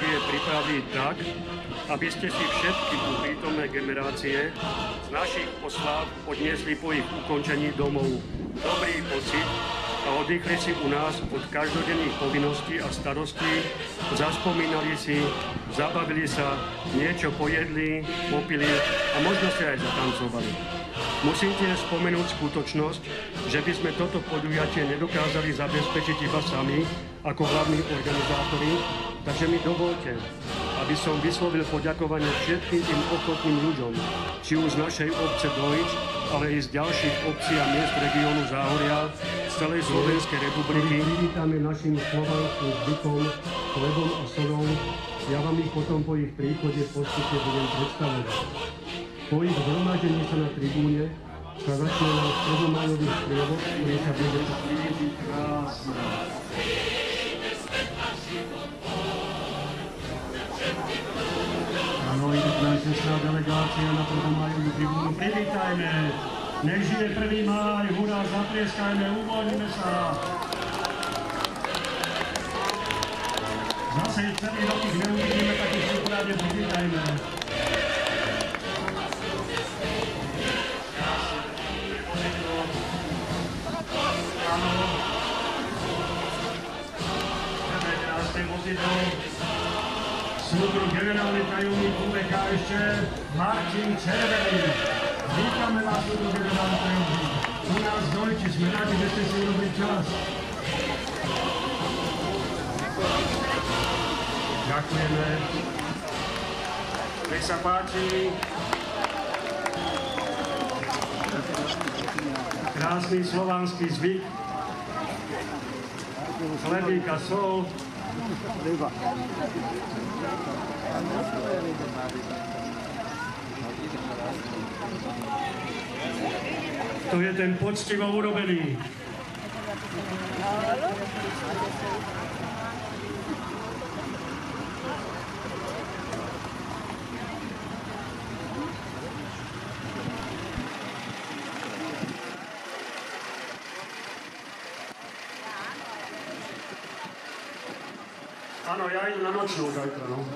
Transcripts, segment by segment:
podujatie pripraviť tak, aby ste si všetky tu prítomné generácie z našich osláv odniesli po ich ukončení domov dobrý pocit a oddychli si u nás od každodenných povinností a starostí, zaspomínali si, zabavili sa, niečo pojedli, popili a možno si aj zatancovali. Musím tiež spomenúť skutočnosť, že by sme toto podujatie nedokázali zabezpečiť iba sami, ako hlavní organizátori, takže mi dovolte, aby som vyslovil poďakovanie všetkým tým ochotným ľuďom, či už z našej obce Dojč, ale i z ďalších obcí a miest regiónu Záhoria, z celej Slovenskej republiky. Vítame našim slovanským zvykom, chlebom a solou. Ja vám ich potom po ich príchode postupne budem predstavovať. Po ich zhromaždení sa na tribúne sa začne náš prvomájový sprievod, ktorý sa bude chvíli krásne. Áno, ide naša delegácia na prvomájovú tribúnu. Privítajme! Nech žije 1. máj, hurá, zaplieskajme, uvoľníme sa! Zase celý rok ich neuvidíme, tak ich poradne privítajme. Súdruh generálny tajomník UVK ešte Martin Červený. Vítame vás, súdruh generálny tajomník. U nás v Dojči sme rádi, že ste si urobili čas. Ďakujeme. Nech sa páči. Krásny slovanský zvyk. Chlebík a sol. To je ten poctivo urobený. Áno, ja idem na nočnú zajtra, no.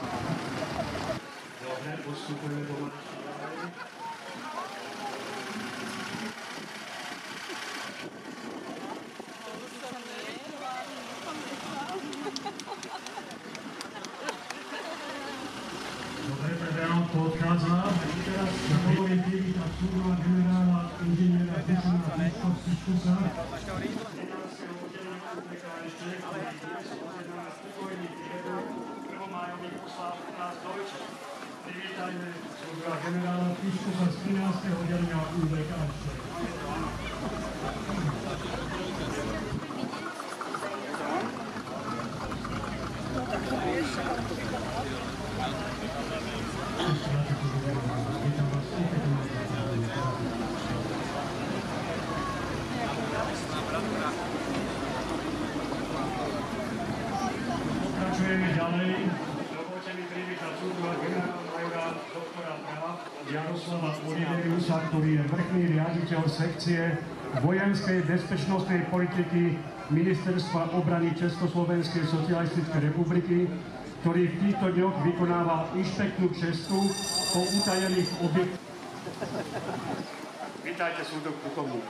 Dobre, postupujeme pomaly. Dobre, prvé autko odchádza. Teraz sa dovolím privítať súdruha generála inžiniera Dušana Piškovskýškusa. Prvomájových oslav u nás v Dojči. Privítajme súdruha generála Piškusa z 13. oddelenia UVK. Pokračujeme ďalej. Dovoľte mi privítať súdruha generálneho majora doktora práv Jaroslava Oliveriusa, ktorý je vrchný riaditeľ sekcie vojenskej bezpečnostnej politiky Ministerstva obrany Československej socialistickej republiky, ktorý v týchto dňoch vykonáva inšpektnú cestu po utajených objektoch. Vítajte, súdruh plukovník.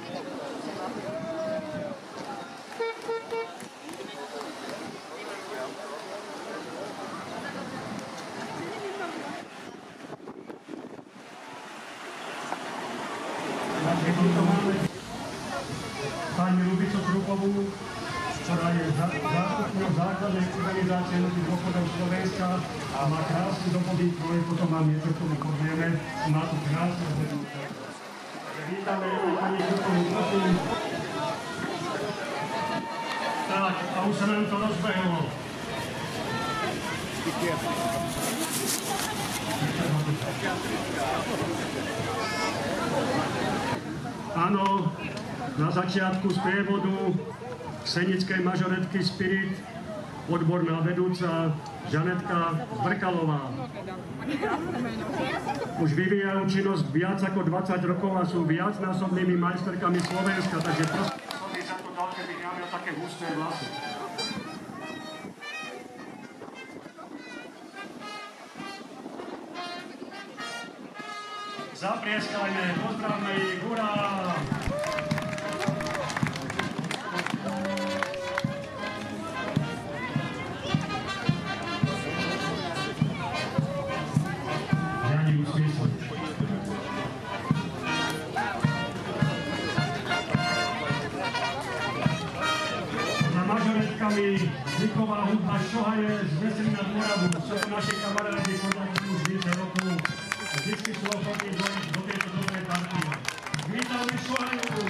Pani Lubico Krupovú, ktorá je zástupňou základnej organizácie Hnutí dôchodcov Slovenska a má krásny dopobyt, ktorý potom vám niečo k tomu povieme. Má tu krásne vedúce. Vítame pani Krupovú, prosím. Tak, a už sa nám to rozbehlo. Áno, na začiatku sprievodu senickej mažoretky Spirit, odborná vedúca Žanetka Brkalová. Už vyvíjajú činnosť viac ako 20 rokov a sú viacnásobnými majsterkami Slovenska, takže prosím, som by sa to dal, keby ja mal také husté vlasy. Zaprieskajme, pozdravme ich, hurá! Zvyková hudba Šohaje z Veselí nad Moravu. Sú to naši kamarádi, poznajú už 10 rokov. Vždycky sú ochotní dojsť do tejto dobrej partie. Vítame Šohaju!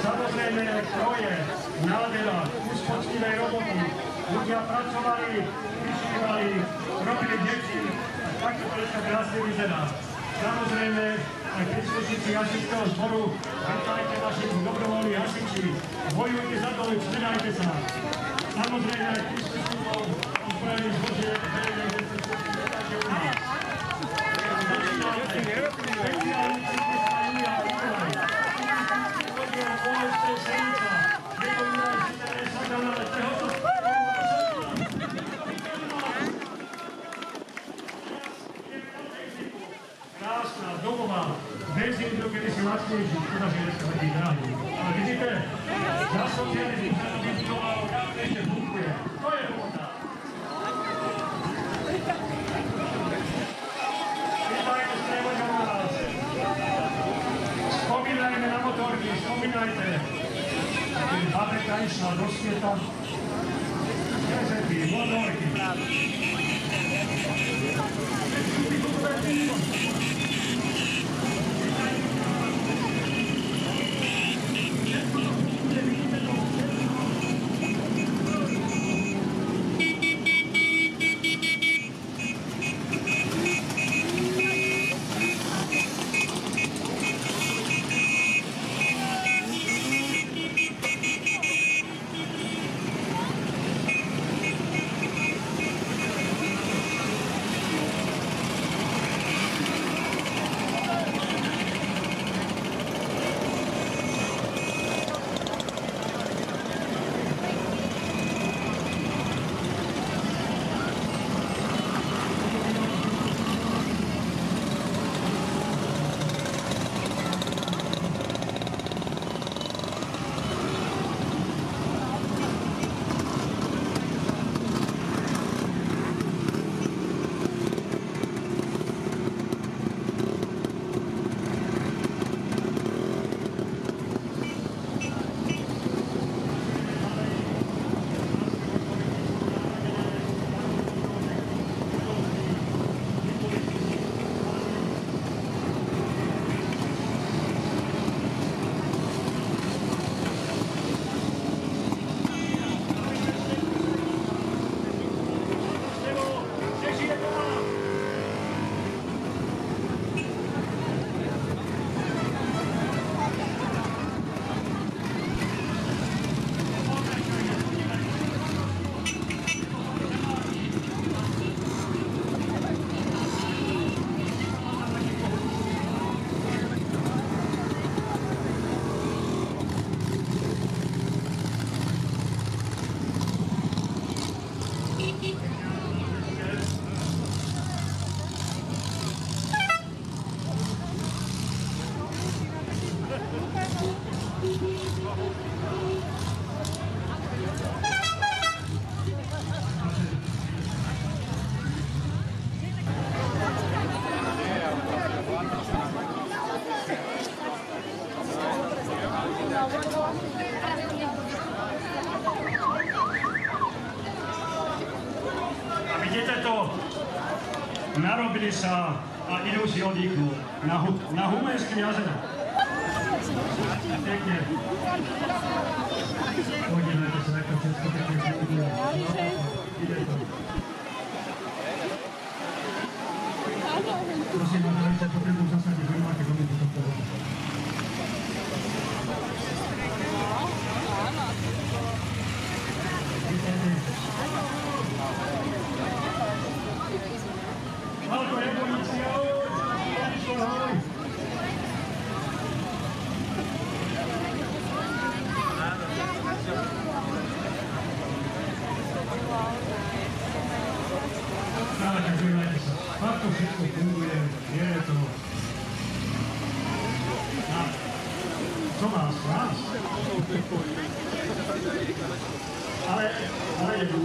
Samozrejme, to je nádhera, kus poctivej roboty. Ľudia pracovali, vyšívali, robili deti a takto to dneska krásne vyzerá. Samozrejme, aj príslušníci hasičského zboru, vítajte našich dobrovoľných hasiči, bojujte za to, stredajte sa. Samozrejme, aj príslušníkov ozbrojených zložiek, verejnej bezpečnosti, vítajte u nás. Krásna, domová, benzín byl kedysi lacnější, škoda, že dneska taký drahý. Ale vidíte, za socializmu se to vybudovalo, dávno ešte funguje. To je robota. Vítajte, strieľaňa u nás. Spomínajme na motorky, spomínajte. Keď fabrika išla do sveta, nezepí, motorky. A vidíte to? Narobili sa a idú si oddychnúť na Humenské jazero. Pekne. Podívajte sa, ako všetko pekne sa buduje. Ide to. Prosím, máte sa potrebu zasadiť, že máte komu toto povedať. Halko, je policia, ahoj! Dívajte sa, fakt to všetko funguje, je to... Co vás? Ale jedu.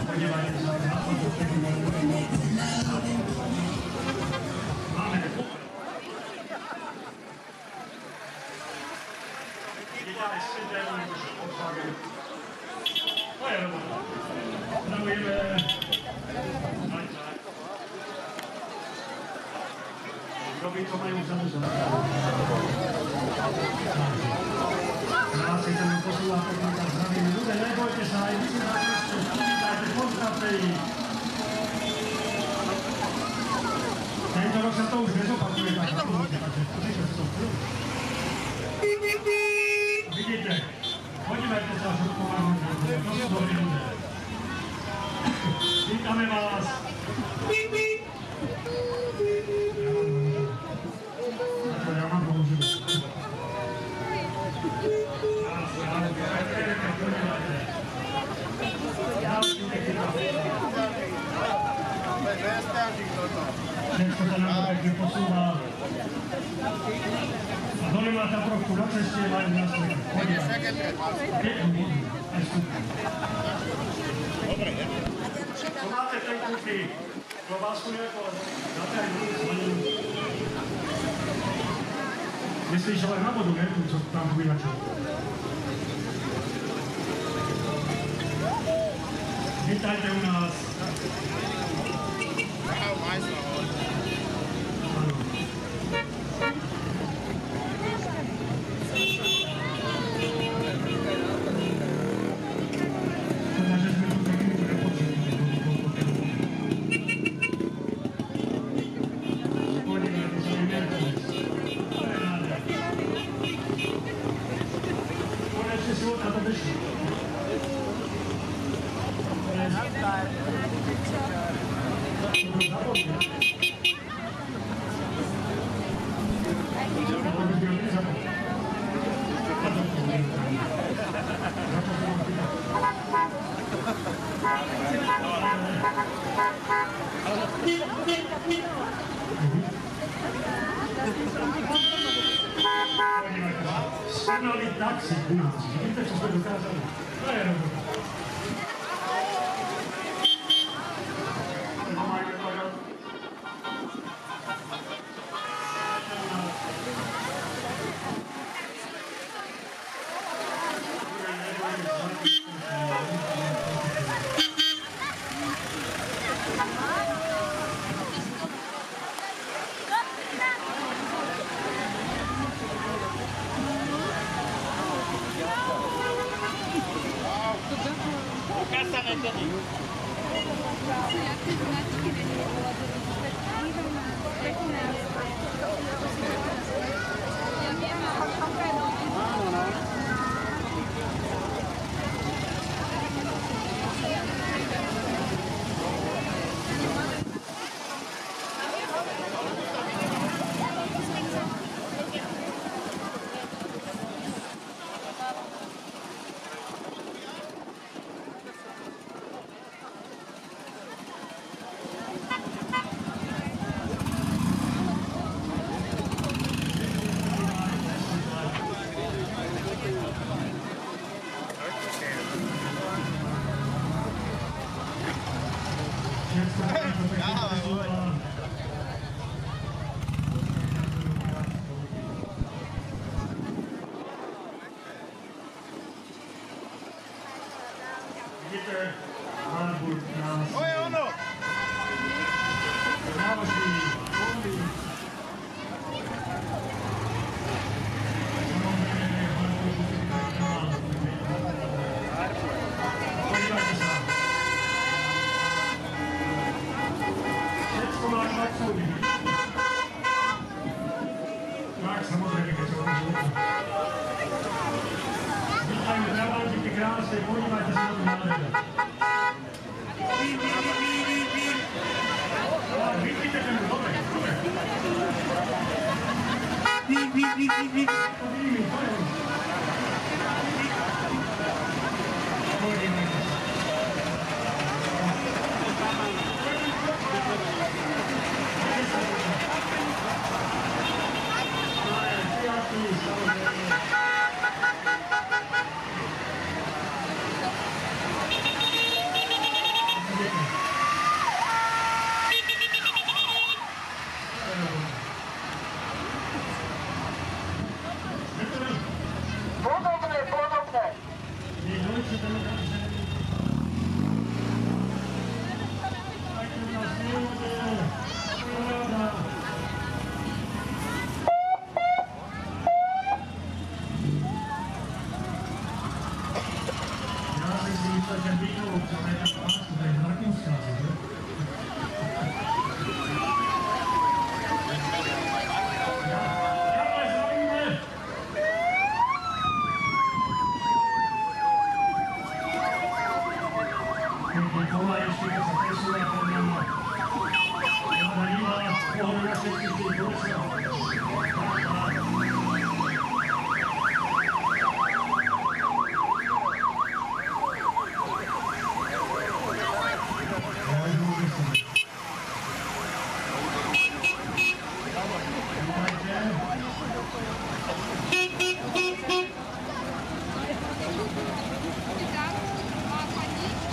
Podívajte sa, máme Ďalej sedel, nemôžem obsahu. To je robota. Zdravujeme. Robí to majú za muža. Krásne sa mi posúva, potom sa zdravíme. Ľudia, nebojte sa, aj vy si zákliste, vítajte, pozdravte ich. Tento rok sa to už nezopakuje, takže počíte sa to. Vidíte, podívajte sa, čo pomáhame, to sú dobrí ľudia. Vítame vás. Ja mám bohužiaľ. Všetko sa nám pekne posúva. A dole má tam trochu na ceste, majú na svete. Peknú vodu, aj super. Čo máte ten kúpi? Klobásku nejakú, dáte aj vodu, slaninu. Myslíš, ale na vodu, ne? Co tam chvíľačo. Vítajte u nás. Stanuli taxi u nás. Vidíte, čo sme dokázali? To je robota.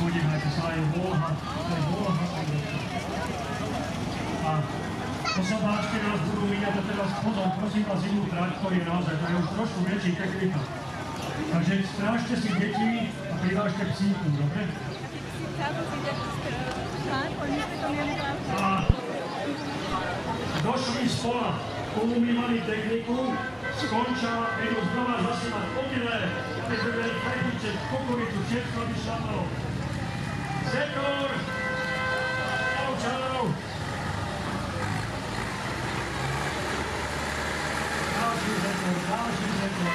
Podívajte sa, je volha, to je volha. A posabáčky nás budú míňať a teraz pozor, prosím vás, inú trať, ktorý je naozaj, to je už trošku väčší technika. Takže strážte si deti a privážte psíku, dobre? A došli z pola, umývali techniku, skonča, idú znova zasývať obilé, aby sme mali chajdiček, kukuricu, všetko by šlapalo. Sektor! Čau, čau! Další sektor, další sektor.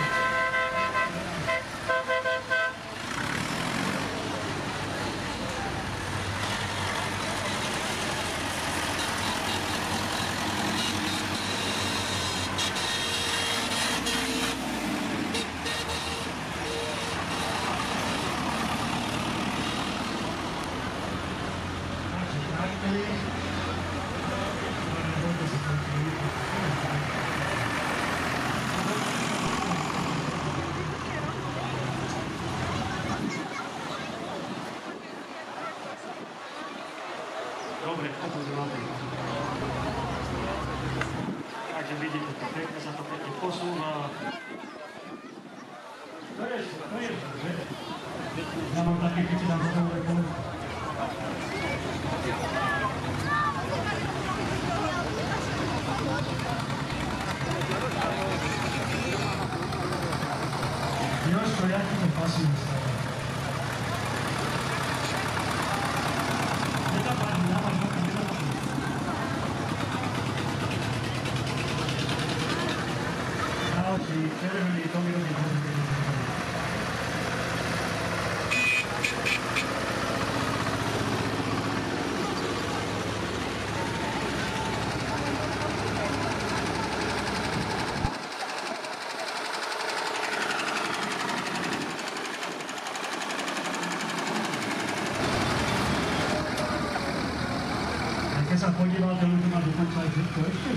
Dobre, potom máte. Takže vidíte, to pekne sa to pekne posúva. To je, že? Ja mám také, keď si dám hotové kolo. Jožko, jak ti to pasuje stále? Červený, to mi robí dobre. A keď sa podívate, ľudia má dokonca aj všetko ešte.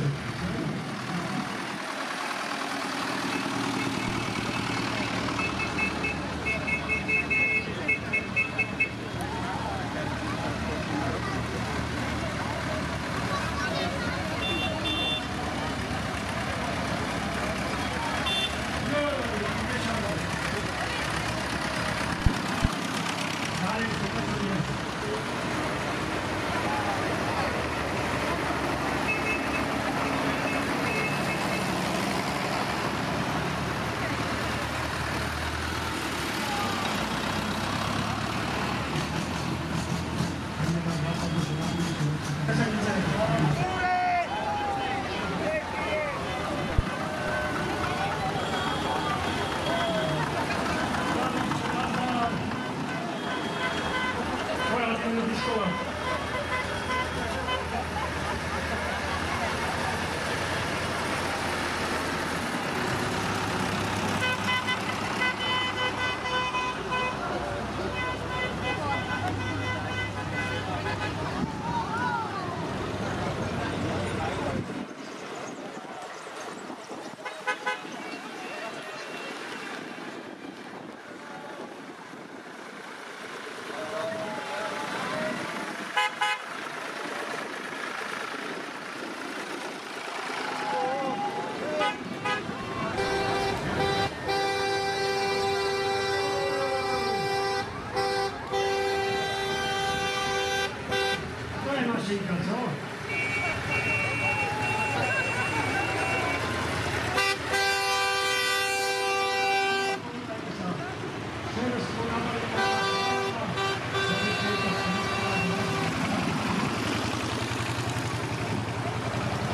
Marcinka, co?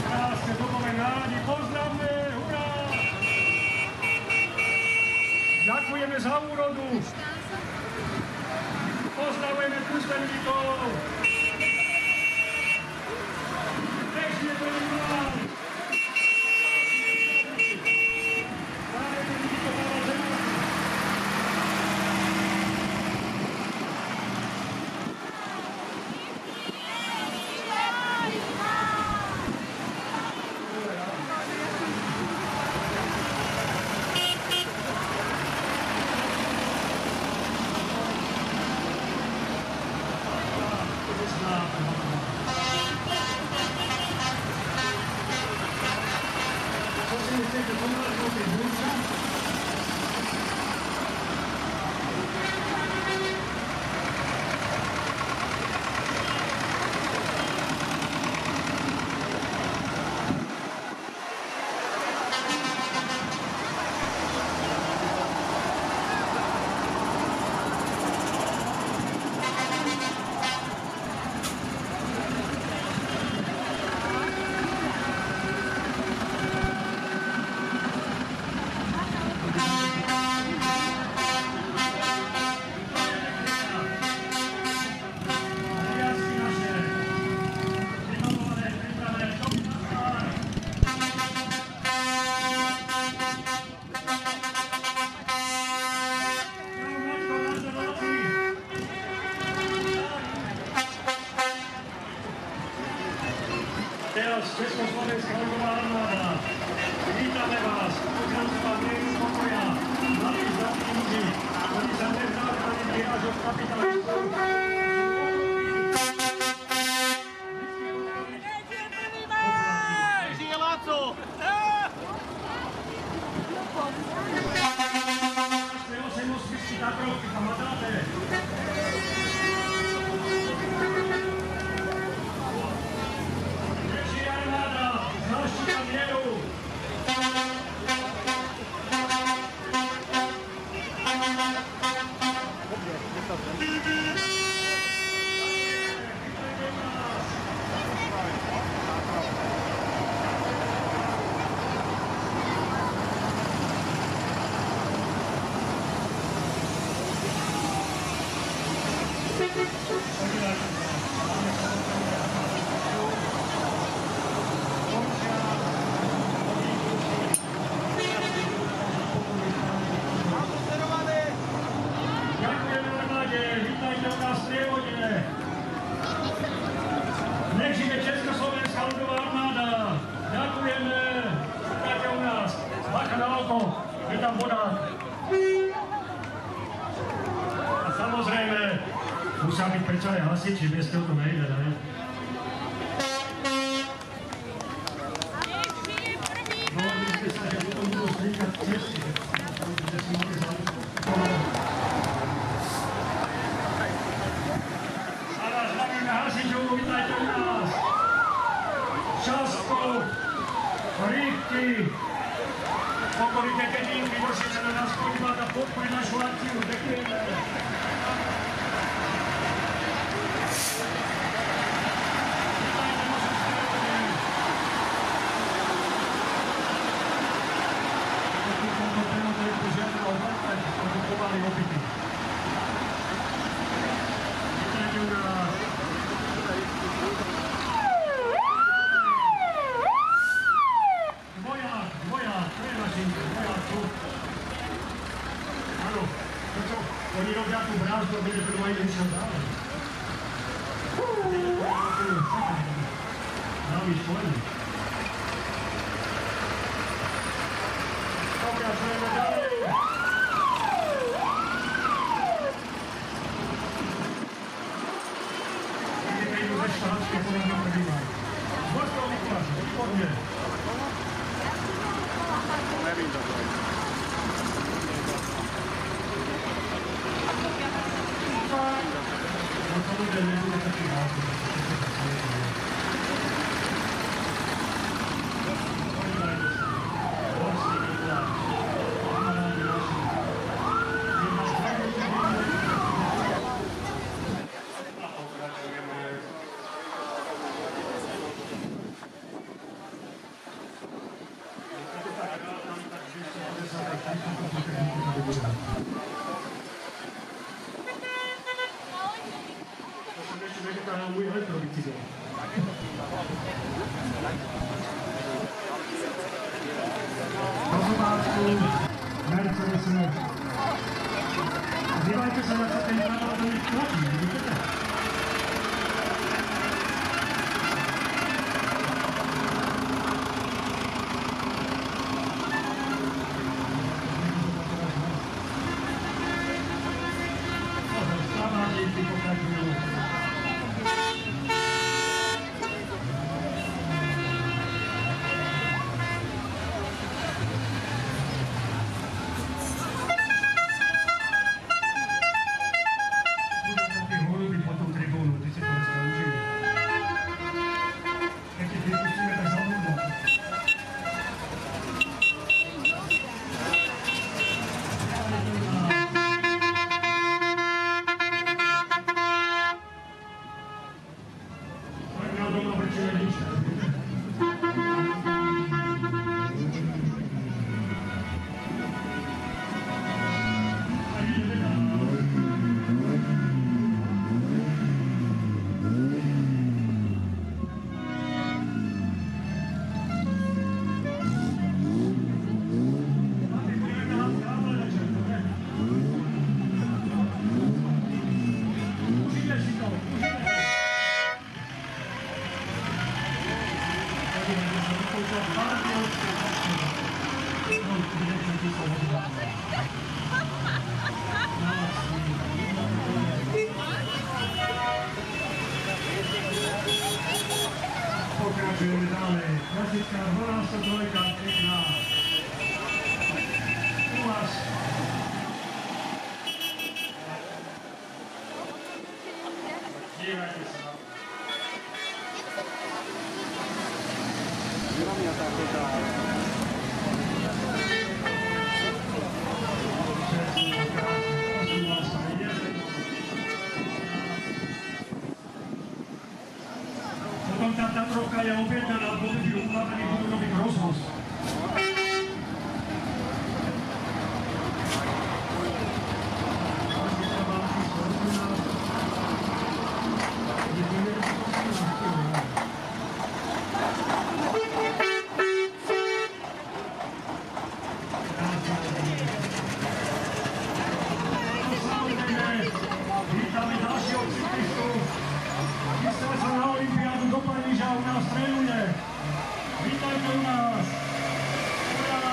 Krásne domové nálady, pozdravme, hurá! Ďakujeme za úrodu. Pozdravujeme pustelníkov. Pekne to vyvolal. Práve to vyvolala zema. Teraz Československá ľudová armáda. Vítame vás, občanská mieru pokoja, mladí zlatí muži, ktorí sa nezábrali vyrážok kapitalistov. Žije Laco! Krásne 8 osmičky Tatrovky, pamatáte? Nech žije Československá ľudová armáda. Ďakujeme. Vítajte u nás. Bacha na oko. Je tam voda. A samozrejme, musia byť prečo aj hasiči, bez toho to nejde, ne? Dohodli ste sa, že potom budú strikať cesty. Že si mohli zaujíť. Vítajte u nás. Často, Rýchky, okolité dedinky došli sa na nás podívať a podporiť našu akciu. Ďakujeme. Vítajte našu stredovne. Pokud tomto tématu je požiadal odvrtať, aby povali opity. Vítajte u nás. Oni robia tú brázdu, aby nebudu aj niečo dále. Dámy školení. Pokračujeme ďalej. Oni prídu ze Štáčky, to nám prvývaj. Z Morského Mikuláša, výborne. Nevím to. No to bude taký rád. môj elektrobicykel. Rozumávku, Mercedese. Dívajte sa, jak sa ten národný platí, vidíte? Pokračujeme ďalej. Klasická 12-trojka, pekná. U vás. Dívajte sa. Potom tá Tatrovka je objednaná, bude byť ukladaný budový rozvoz. Vítame ďalšieho cyklistu. Chystá sa na olympiádu do Paríža, u nás trénuje. Vítajte u nás. Urá!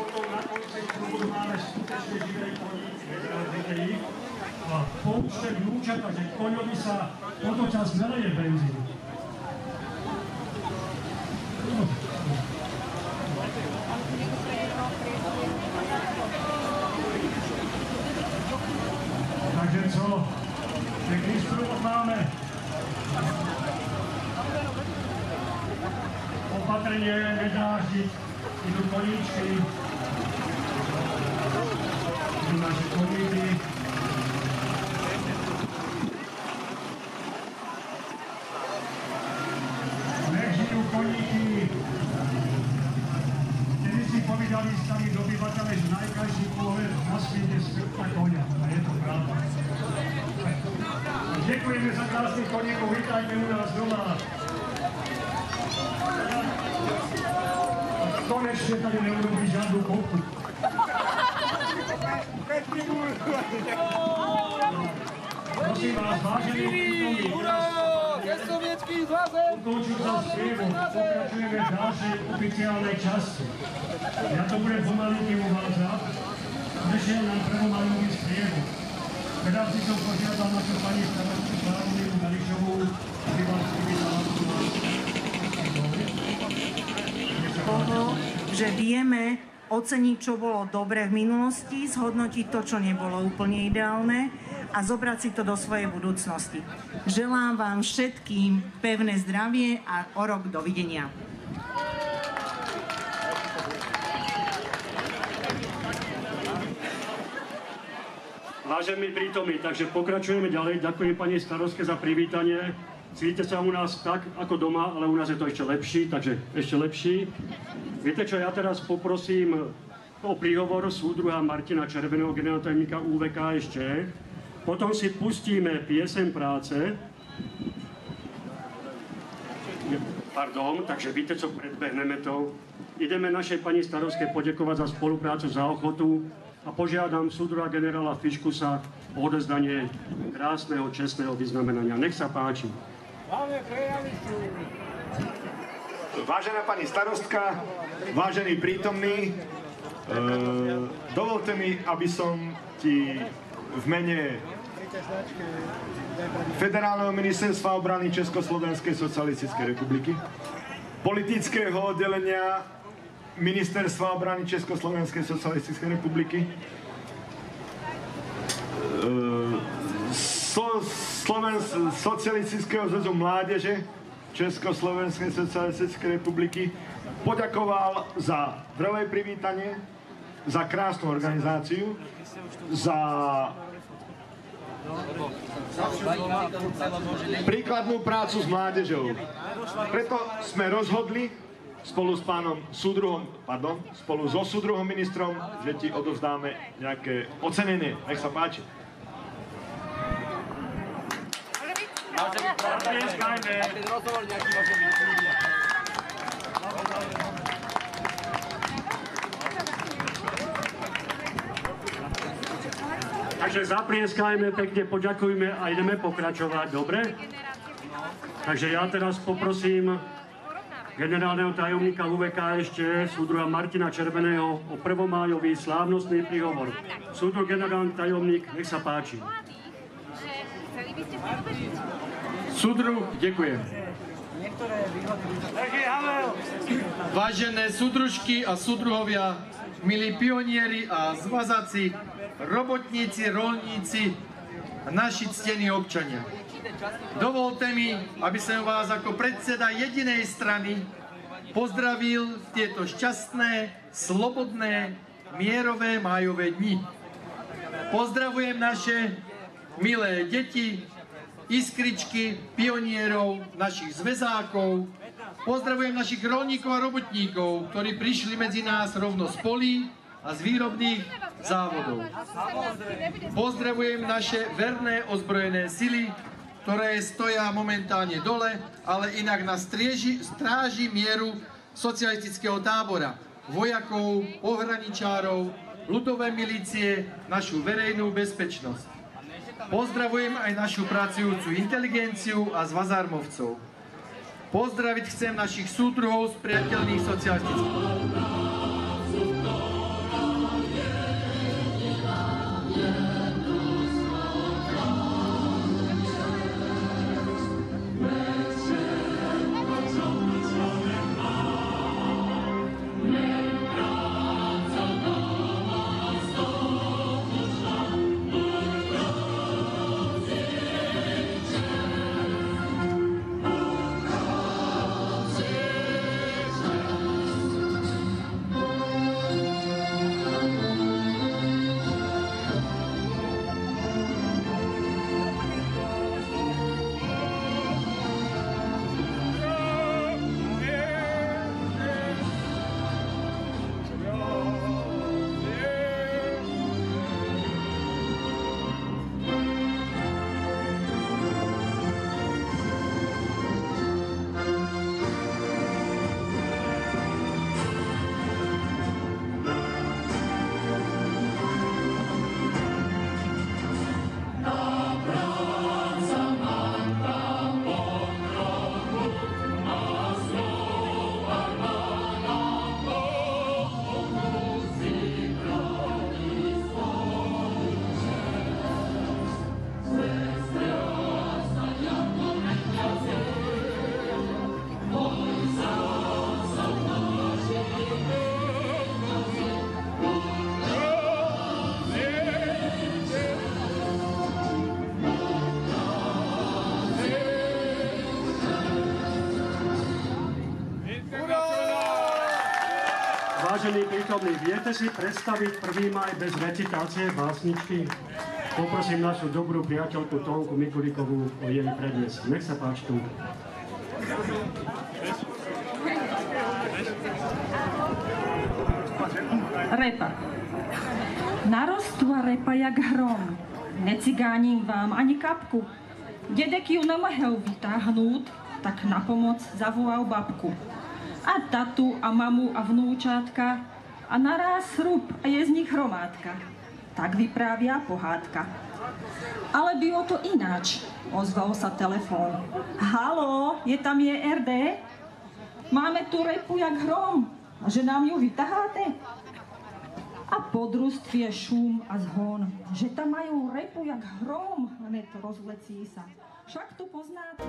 Potom na konci klubu máme skutečne živé koníky, nezradíte ich. A poučte vnúčata, že koňovi sa počas neleje benzín. Takže co? Pekný sprúvod máme. Opatrenie, nedráždiť. Idú koníčky. Idú naše koníky. Nech žijú koníky. Kedy si povedali starí dobyvateľe, že najkrajší pohľad na svete je smrtná koňa. A je to pravda. Ďakujeme za krásnych koníkov. Vítajte u nás doma. Konečne tady neurobí žiadnu kopku. Prosím vás, vážení prítomní, ukončil sa spievom, pokračujeme v ďalšej oficiálnej časti. Ja to budem pomalinky uvádzať, prešiel nám prvomalinný spievom. Teraz by som požiadal našu pani starostku Slávomíru Gališovú, aby vás privítala tu nás. Toho, že vieme oceniť, čo bolo dobre v minulosti, zhodnotiť to, čo nebolo úplne ideálne a zobrať si to do svojej budúcnosti. Želám vám všetkým pevné zdravie a o rok dovidenia. Vážení prítomní, takže pokračujeme ďalej. Ďakujem pani starostke za privítanie. Cítite sa u nás tak ako doma, ale u nás je to ešte lepší, takže ešte lepší. Viete čo, ja teraz poprosím o príhovor súdruha Martina Červeného, generálneho tajomníka UVK ešte. Potom si pustíme piesem práce. Pardon, takže víte co, predbehneme to. Ideme našej pani starostke poďakovať za spoluprácu, za ochotu a požiadam súdruha generála Fiškusa o odezdanie krásneho, čestného vyznamenania. Nech sa páči. Vážená pani starostka, vážení prítomní, dovolte mi, aby som ti v mene Federálneho ministerstva obrany Československej socialistickej republiky, politického oddelenia Ministerstva obrany Československej socialistickej republiky, Socialistického zväzu mládeže Československej socialistickej republiky poďakoval za prvé privítanie, za krásnu organizáciu, za príkladnú prácu s mládežou. Preto sme rozhodli spolu so súdruhom ministrom, že ti odovzdáme nejaké ocenenie. Nech sa páči. Takže zaplieskajme pekne, poďakujme a ideme pokračovať, dobre? Takže ja teraz poprosím generálneho tajomníka UVK ešte, súdruha Martina Červeného, o prvomájový slávnostný príhovor. Súdruh generálny tajomník, nech sa páči. Súdruh, ďakujem. Vážené súdružky a súdruhovia, milí pionieri a zvazáci, robotníci, rolníci a naši ctení občania. Dovolte mi, aby som vás ako predseda jedinej strany pozdravil v tieto šťastné, slobodné, mierové májové dni. Pozdravujem naše milé deti, iskričky, pionierov, našich zväzákov. Pozdravujem našich rolníkov a robotníkov, ktorí prišli medzi nás rovno z polí a z výrobných závodov. Pozdravujem naše verné ozbrojené sily, ktoré stoja momentálne dole, ale inak na stráži mieru socialistického tábora, vojakov, pohraničárov, ľudové milície, našu verejnú bezpečnosť. Pozdravujem aj našu pracujúcu inteligenciu a zvazarmovcov. Pozdraviť chcem našich súdruhov z priateľných socialistických. Vážení prítomní, viete si predstaviť 1. maj bez recitácie básničky? Poprosím našu dobrú priateľku Tónku Mikulíkovú o jej prednes. Nech sa páči, Tónka. Repa. Narostla repa jak hrom. Necigáním vám ani kapku. Dedek ju namohel vytáhnúť, tak na pomoc zavolal babku. A tatu, a mamu, a vnúčátka, a naraz hrub, a je z nich hromádka. Tak vyprávia pohádka. Ale bylo to ináč, ozval sa telefón. Haló, je tam JRD? Máme tu repu jak hrom, a že nám ju vytaháte? A podružstvie šum a zhon, že tam majú repu jak hrom, hned rozlecí sa. Však to poznáte.